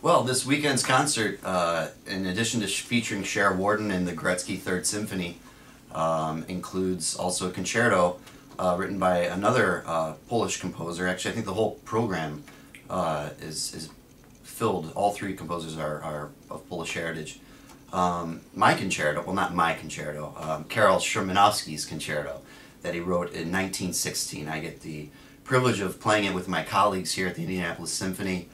Well, this weekend's concert, in addition to featuring Cher Warden and the Gretzky Third Symphony, includes also a concerto written by another Polish composer. Actually, I think the whole program is filled. All three composers are of Polish heritage. My concerto, well, not my concerto, Karol Szymanowski's concerto that he wrote in 1916. I get the privilege of playing it with my colleagues here at the Indianapolis Symphony.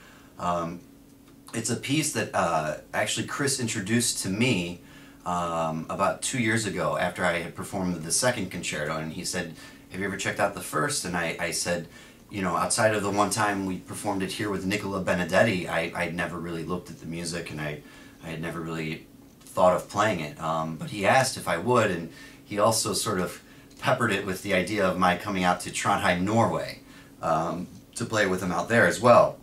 It's a piece that actually Chris introduced to me about 2 years ago after I had performed the second concerto, and he said, "Have you ever checked out the first?" And I said, you know, outside of the one time we performed it here with Nicola Benedetti, I'd never really looked at the music, and I had never really thought of playing it. But he asked if I would, and he also sort of peppered it with the idea of my coming out to Trondheim, Norway, to play with him out there as well.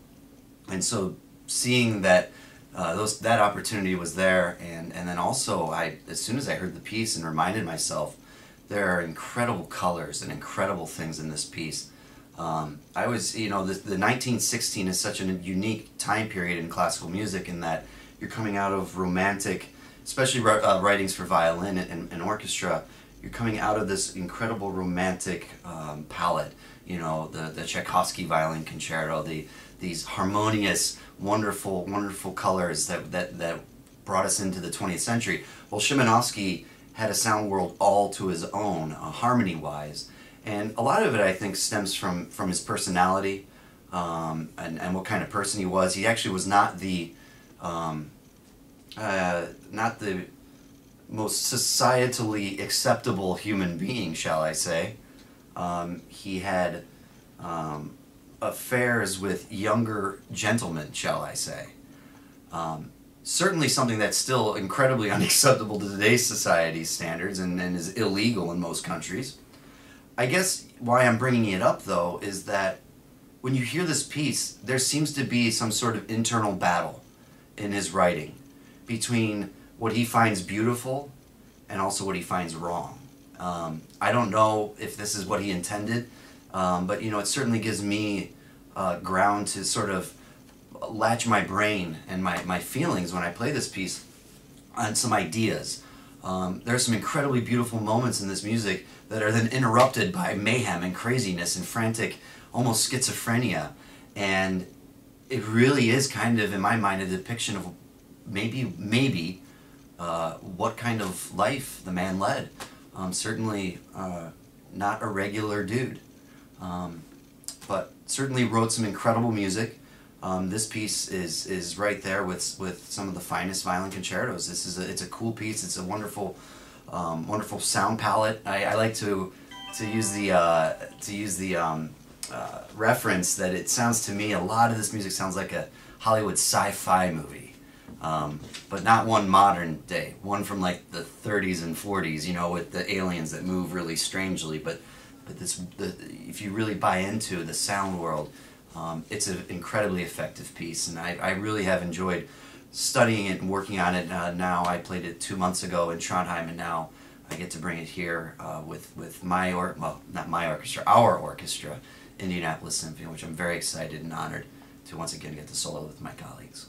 And so seeing that that opportunity was there, and then also as soon as I heard the piece and reminded myself, there are incredible colors and incredible things in this piece. I was, you know, the 1916 is such a unique time period in classical music in that you're coming out of romantic, especially writings for violin and orchestra. You're coming out of this incredible romantic palette. You know, the Tchaikovsky violin concerto, these harmonious, wonderful, wonderful colors that brought us into the 20th century. Well, Szymanowski had a sound world all to his own, harmony-wise, and a lot of it, I think, stems from his personality and what kind of person he was. He actually was not the most societally acceptable human being, shall I say. He had affairs with younger gentlemen, shall I say. Certainly something that's still incredibly unacceptable to today's society's standards and is illegal in most countries. I guess why I'm bringing it up, though, is that when you hear this piece, there seems to be some sort of internal battle in his writing between what he finds beautiful and also what he finds wrong. I don't know if this is what he intended, but you know, it certainly gives me ground to sort of latch my brain and my feelings when I play this piece on some ideas. There are some incredibly beautiful moments in this music that are then interrupted by mayhem and craziness and frantic, almost schizophrenia, and it really is kind of, in my mind, a depiction of maybe what kind of life the man led. Certainly not a regular dude, but certainly wrote some incredible music. This piece is right there with some of the finest violin concertos. It's a cool piece. It's a wonderful wonderful sound palette. I like to use the reference that it sounds to me, a lot of this music sounds like a Hollywood sci-fi movie, but not one modern day, one from like the 30s and 40s, you know, with the aliens that move really strangely. But if you really buy into the sound world, it's an incredibly effective piece, and I really have enjoyed studying it and working on it. Now I played it 2 months ago in Trondheim, and now I get to bring it here with not my orchestra, our orchestra, Indianapolis Symphony, which I'm very excited and honored to once again get to solo with my colleagues.